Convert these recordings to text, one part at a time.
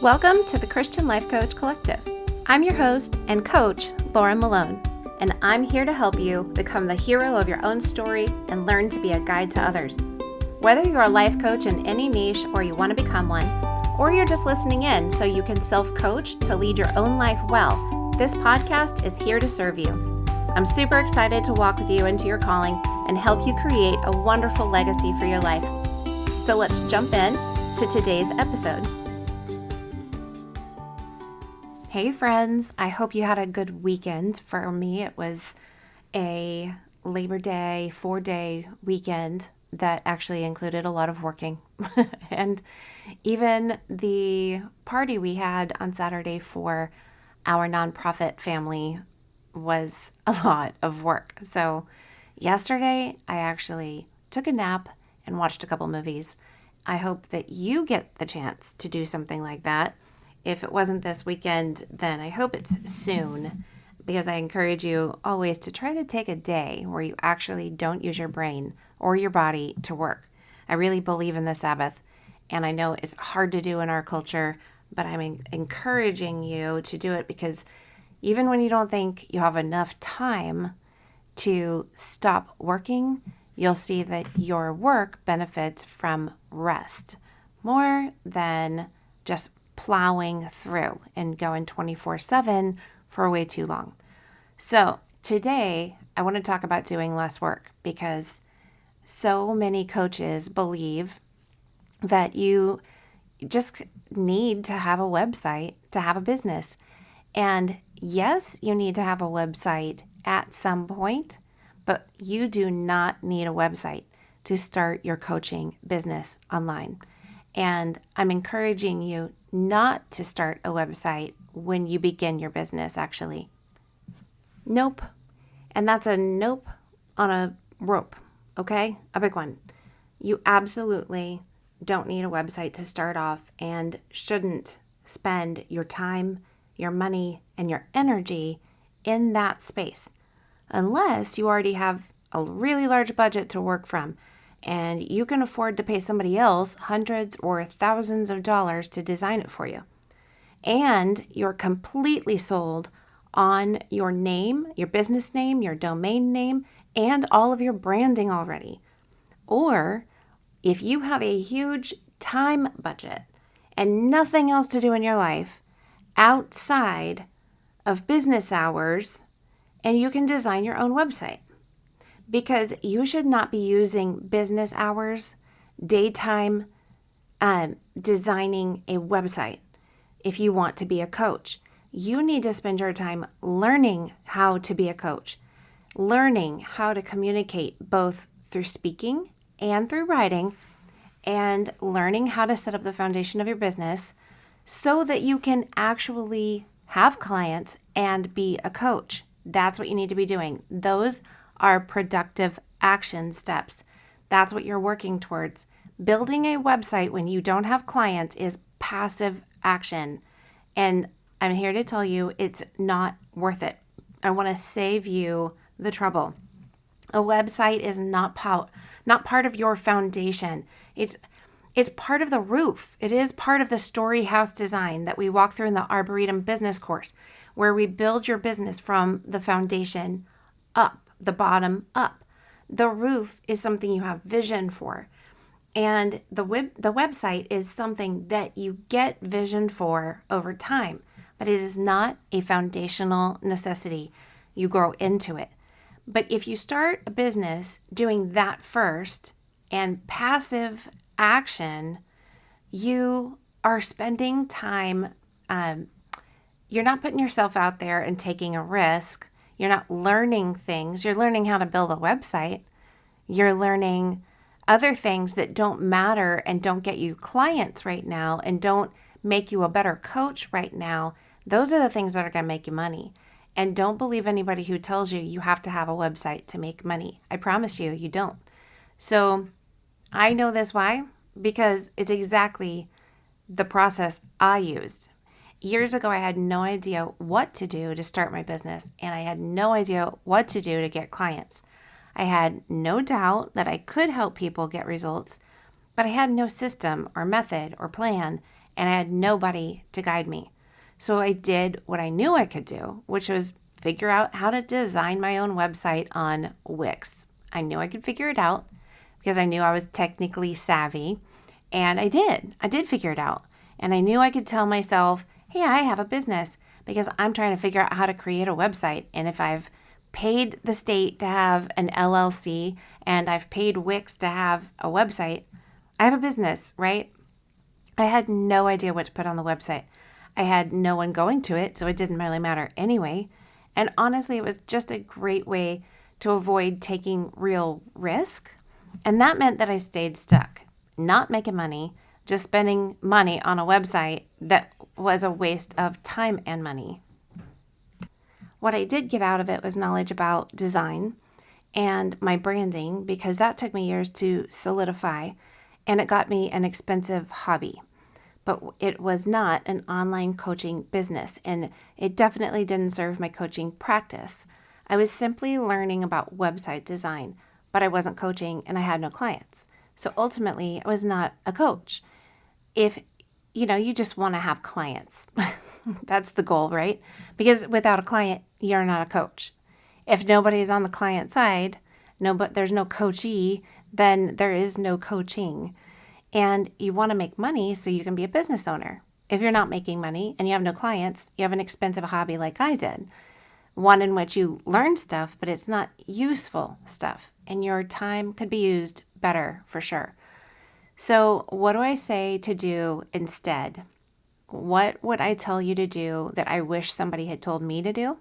Welcome to the Christian Life Coach Collective. I'm your host and coach, Laura Malone, and I'm here to help you become the hero of your own story and learn to be a guide to others. Whether you're a life coach in any niche or you want to become one, or you're just listening in so you can self-coach to lead your own life well, this podcast is here to serve you. I'm super excited to walk with you into your calling and help you create a wonderful legacy for your life. So let's jump in to today's episode. Hey friends, I hope you had a good weekend. For me, it was a Labor Day, 4-day weekend that actually included a lot of working. And even the party we had on Saturday for our nonprofit family was a lot of work. So yesterday, I actually took a nap and watched a couple movies. I hope that you get the chance to do something like that. If it wasn't this weekend, then I hope it's soon, because I encourage you always to try to take a day where you actually don't use your brain or your body to work. I really believe in the Sabbath, and I know it's hard to do in our culture, but I'm encouraging you to do it because even when you don't think you have enough time to stop working, you'll see that your work benefits from rest more than just plowing through and going 24/7 for way too long. So today I want to talk about doing less work, because so many coaches believe that you just need to have a website to have a business. And yes, you need to have a website at some point, but you do not need a website to start your coaching business online. And I'm encouraging you not to start a website when you begin your business, actually. Nope. And that's a nope on a rope, okay? A big one. You absolutely don't need a website to start off and shouldn't spend your time, your money, and your energy in that space unless you already have a really large budget to work from and you can afford to pay somebody else hundreds or thousands of dollars to design it for you. And you're completely sold on your name, your business name, your domain name, and all of your branding already. Or if you have a huge time budget and nothing else to do in your life outside of business hours, and you can design your own website. Because you should not be using business hours, daytime, designing a website. If you want to be a coach, you need to spend your time learning how to be a coach, learning how to communicate both through speaking and through writing, and learning how to set up the foundation of your business so that you can actually have clients and be a coach. That's what you need to be doing. Those are productive action steps. That's what you're working towards. Building a website when you don't have clients is passive action. And I'm here to tell you it's not worth it. I want to save you the trouble. A website is not part of your foundation. It's part of the roof. It is part of the story house design that we walk through in the Arboretum business course, where we build your business from the foundation up. The bottom up. The roof is something you have vision for. And the website is something that you get vision for over time, but it is not a foundational necessity. You grow into it. But if you start a business doing that first and passive action, you are spending time, you're not putting yourself out there and taking a risk. You're not learning things. You're learning how to build a website. You're learning other things that don't matter and don't get you clients right now and don't make you a better coach right now. Those are the things that are going to make you money. And don't believe anybody who tells you you have to have a website to make money. I promise you, you don't. So I know this why? Because it's exactly the process I used. Years ago, I had no idea what to do to start my business, and I had no idea what to do to get clients. I had no doubt that I could help people get results, but I had no system or method or plan, and I had nobody to guide me. So I did what I knew I could do, which was figure out how to design my own website on Wix. I knew I could figure it out because I knew I was technically savvy, and I did. I did figure it out. And I knew I could tell myself, hey, I have a business because I'm trying to figure out how to create a website. And if I've paid the state to have an LLC and I've paid Wix to have a website, I have a business, right? I had no idea what to put on the website. I had no one going to it, so it didn't really matter anyway. And honestly, it was just a great way to avoid taking real risk. And that meant that I stayed stuck, not making money, just spending money on a website that was a waste of time and money. What I did get out of it was knowledge about design and my branding, because that took me years to solidify, and it got me an expensive hobby. But it was not an online coaching business, and it definitely didn't serve my coaching practice. I was simply learning about website design, but I wasn't coaching and I had no clients. So ultimately, I was not a coach. If you just want to have clients, that's the goal, right? Because without a client, you're not a coach. If nobody is on the client side, but there's no coachee, then there is no coaching. And you want to make money so you can be a business owner. If you're not making money and you have no clients, you have an expensive hobby like I did, one in which you learn stuff, but it's not useful stuff, and your time could be used better for sure. So what do I say to do instead? What would I tell you to do that I wish somebody had told me to do?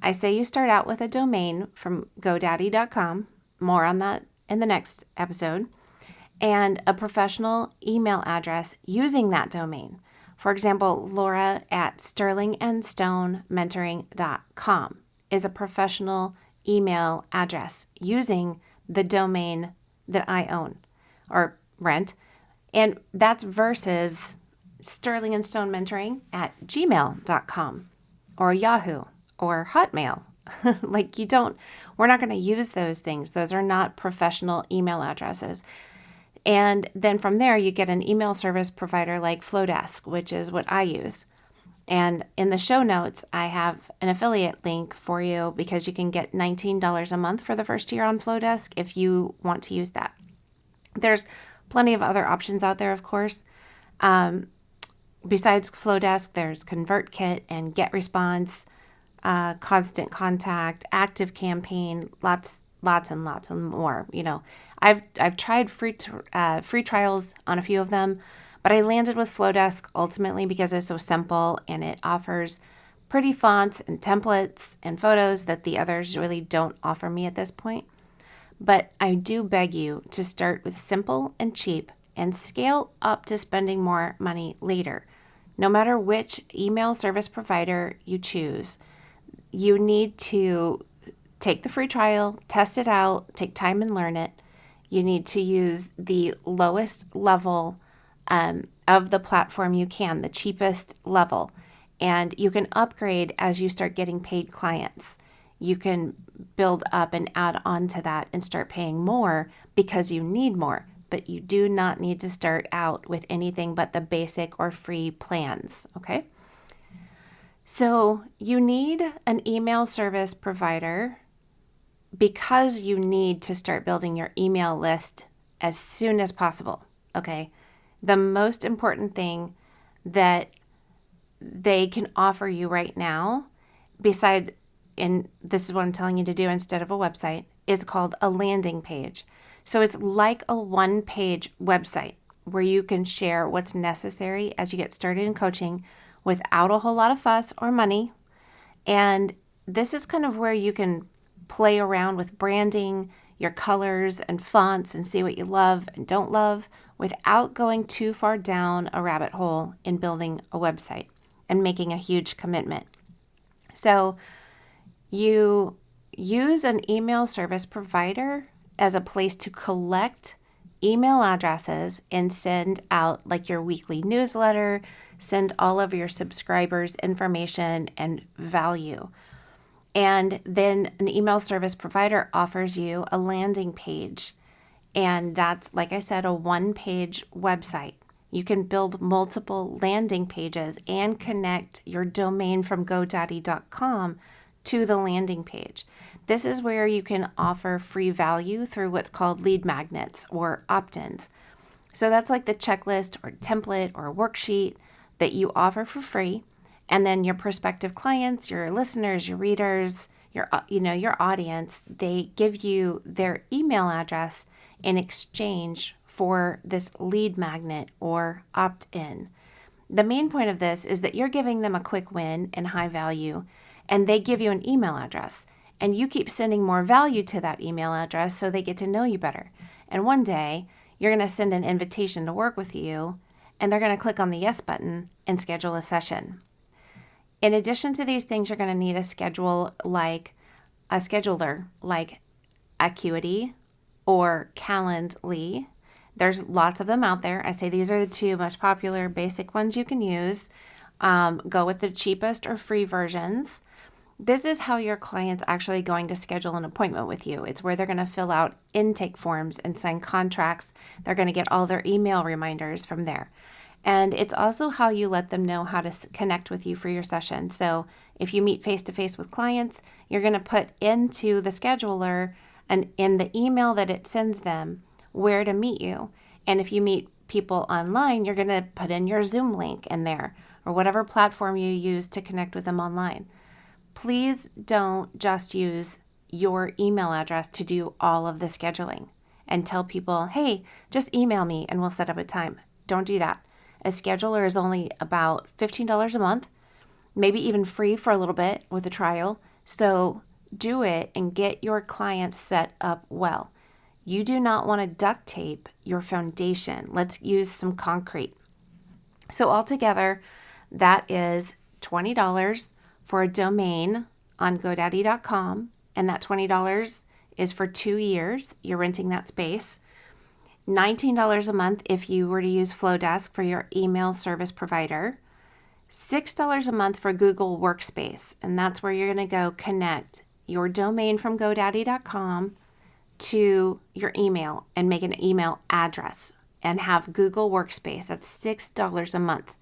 I say you start out with a domain from GoDaddy.com, more on that in the next episode, and a professional email address using that domain. For example, Laura at sterlingandstonementoring.com is a professional email address using the domain that I own or rent. And that's versus sterlingandstonementoring at gmail.com or Yahoo or Hotmail. We're not going to use those things. Those are not professional email addresses. And then from there, you get an email service provider like Flowdesk, which is what I use. And in the show notes, I have an affiliate link for you because you can get $19 a month for the first year on Flowdesk if you want to use that. There's plenty of other options out there, of course. Besides Flowdesk, there's ConvertKit and GetResponse, Constant Contact, Active Campaign, lots and lots and more. I've tried free trials on a few of them, but I landed with Flowdesk ultimately because it's so simple and it offers pretty fonts and templates and photos that the others really don't offer me at this point. But I do beg you to start with simple and cheap and scale up to spending more money later. No matter which email service provider you choose, you need to take the free trial, test it out, take time and learn it. You need to use the lowest level of the platform you can, the cheapest level. And you can upgrade as you start getting paid clients. You can build up and add on to that and start paying more because you need more. But you do not need to start out with anything but the basic or free plans, okay? So you need an email service provider because you need to start building your email list as soon as possible, okay? The most important thing that they can offer you right now, besides, and this is what I'm telling you to do instead of a website, is called a landing page. So it's like a one-page website where you can share what's necessary as you get started in coaching without a whole lot of fuss or money. And this is kind of where you can play around with branding, your colors and fonts, and see what you love and don't love without going too far down a rabbit hole in building a website and making a huge commitment. So you use an email service provider as a place to collect email addresses and send out like your weekly newsletter, send all of your subscribers information and value. And then an email service provider offers you a landing page. And that's, like I said, a one-page website. You can build multiple landing pages and connect your domain from GoDaddy.com to the landing page. This is where you can offer free value through what's called lead magnets or opt-ins. So that's like the checklist or template or worksheet that you offer for free. And then your prospective clients, your listeners, your readers, your audience, they give you their email address in exchange for this lead magnet or opt-in. The main point of this is that you're giving them a quick win and high value, and they give you an email address. And you keep sending more value to that email address so they get to know you better. And one day, you're going to send an invitation to work with you, and they're going to click on the yes button and schedule a session. In addition to these things, you're going to need a scheduler like Acuity or Calendly. There's lots of them out there. I say these are the two most popular basic ones you can use. Go with the cheapest or free versions. This is how your client's actually going to schedule an appointment with you. It's where they're going to fill out intake forms and sign contracts. They're going to get all their email reminders from there. And it's also how you let them know how to connect with you for your session. So if you meet face-to-face with clients, you're going to put into the scheduler and in the email that it sends them where to meet you. And if you meet people online, you're going to put in your Zoom link in there or whatever platform you use to connect with them online. Please don't just use your email address to do all of the scheduling and tell people, hey, just email me and we'll set up a time. Don't do that. A scheduler is only about $15 a month, maybe even free for a little bit with a trial. So do it and get your clients set up well. You do not want to duct tape your foundation. Let's use some concrete. So altogether, that is $20 for a domain on GoDaddy.com, and that $20 is for 2 years. You're renting that space. $19 a month if you were to use Flowdesk for your email service provider. $6 a month for Google Workspace, and that's where you're going to go connect your domain from GoDaddy.com to your email and make an email address and have Google Workspace. That's $6 a month.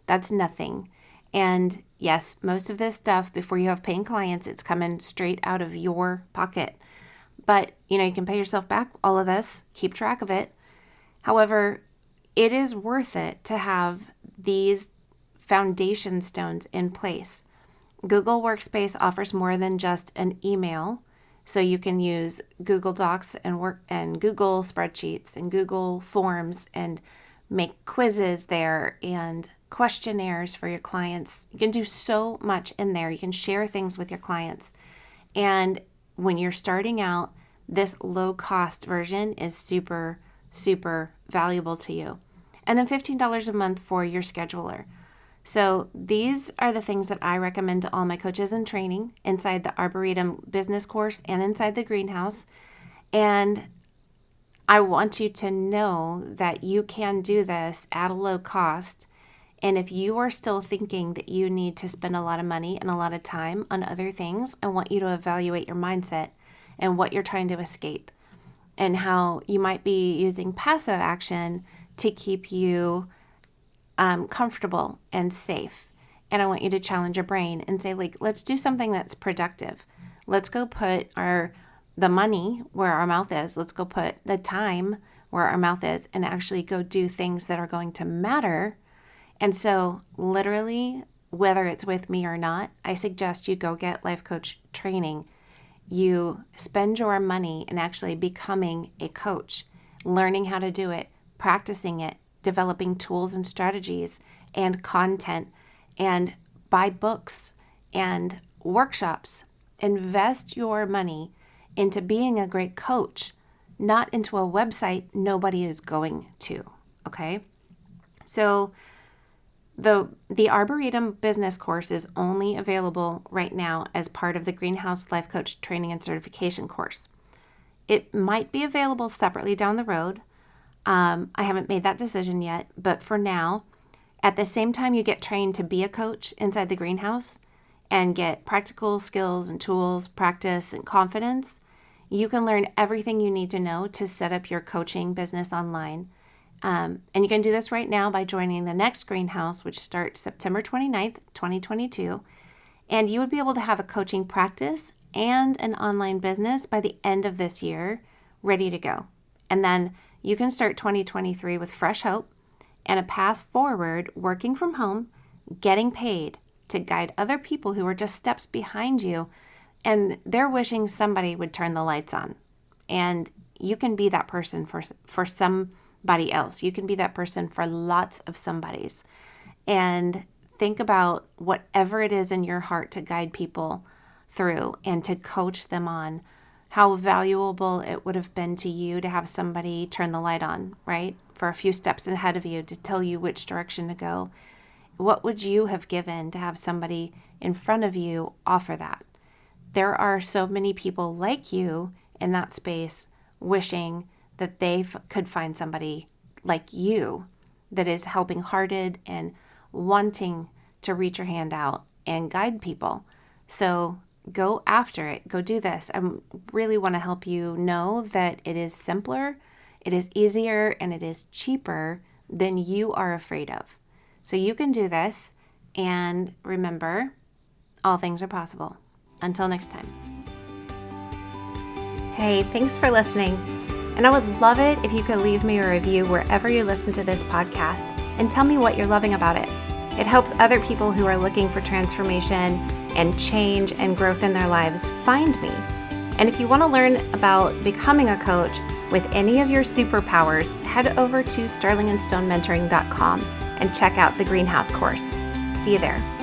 That's nothing. And yes, most of this stuff, before you have paying clients, it's coming straight out of your pocket. But, you can pay yourself back all of this, keep track of it. However, it is worth it to have these foundation stones in place. Google Workspace offers more than just an email. So you can use Google Docs and Google spreadsheets and Google Forms and make quizzes there and questionnaires for your clients. You can do so much in there. You can share things with your clients. And when you're starting out, this low-cost version is super, super valuable to you. And then $15 a month for your scheduler. So these are the things that I recommend to all my coaches in training inside the Arboretum business course and inside the greenhouse. And I want you to know that you can do this at a low cost. And if you are still thinking that you need to spend a lot of money and a lot of time on other things, I want you to evaluate your mindset and what you're trying to escape and how you might be using passive action to keep you comfortable and safe. And I want you to challenge your brain and say, let's do something that's productive. Let's go put the money where our mouth is. Let's go put the time where our mouth is and actually go do things that are going to matter. And so literally, whether it's with me or not, I suggest you go get life coach training. You spend your money in actually becoming a coach, learning how to do it, practicing it, developing tools and strategies and content, and buy books and workshops. Invest your money into being a great coach, not into a website nobody is going to, okay? So the Arboretum business course is only available right now as part of the Greenhouse Life Coach Training and Certification course. It might be available separately down the road. I haven't made that decision yet, but for now, at the same time you get trained to be a coach inside the greenhouse and get practical skills and tools, practice, and confidence, you can learn everything you need to know to set up your coaching business online. And you can do this right now by joining the next greenhouse, which starts September 29th, 2022. And you would be able to have a coaching practice and an online business by the end of this year, ready to go. And then you can start 2023 with fresh hope and a path forward, working from home, getting paid to guide other people who are just steps behind you. And they're wishing somebody would turn the lights on. And you can be that person for somebody else. You can be that person for lots of somebodies. And think about whatever it is in your heart to guide people through and to coach them on. How valuable it would have been to you to have somebody turn the light on, right? For a few steps ahead of you to tell you which direction to go. What would you have given to have somebody in front of you offer that? There are so many people like you in that space wishing that they could find somebody like you that is helping-hearted and wanting to reach your hand out and guide people. So go after it. Go do this. I really want to help you know that it is simpler, it is easier, and it is cheaper than you are afraid of. So you can do this, and remember, all things are possible. Until next time. Hey, thanks for listening. And I would love it if you could leave me a review wherever you listen to this podcast and tell me what you're loving about it. It helps other people who are looking for transformation and change and growth in their lives find me. And if you want to learn about becoming a coach with any of your superpowers, head over to sterlingandstonementoring.com and check out the Greenhouse course. See you there.